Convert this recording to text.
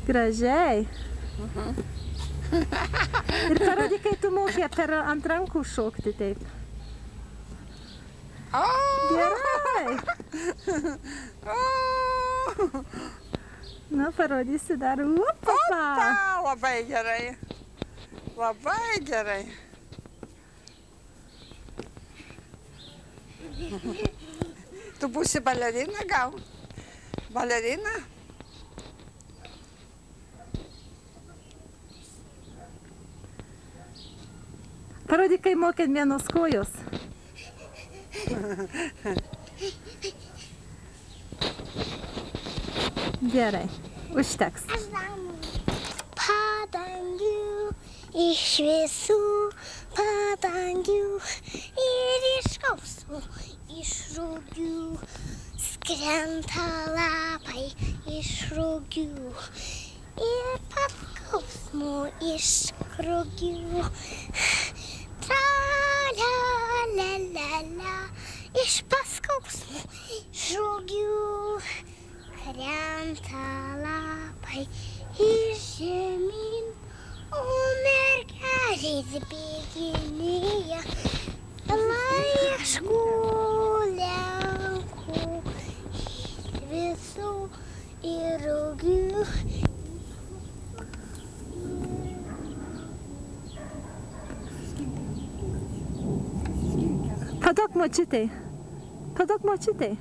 Gražiai. Ir parodyk, kai tu mokė ant rankų šokti taip. Gerai. Na, parodysi dar. Opa! Labai gerai. Labai gerai. Tu būsi balerina gal? Balerina? Parodyk, kai mokė vienos kojos. Gerai, užteks. Padangių iš visų padangių ir iš skausmų, iš rugių skrenda lapai iš rugių ir paskausmų iš rugių. Tra-la-la-la-la, iš paskausmų, iš rugių krenta lapai iš žemyn, o mergelės bėginėja laiškų lenkų iš visų ir rugių. Paduok močiutei. Paduok močiutei.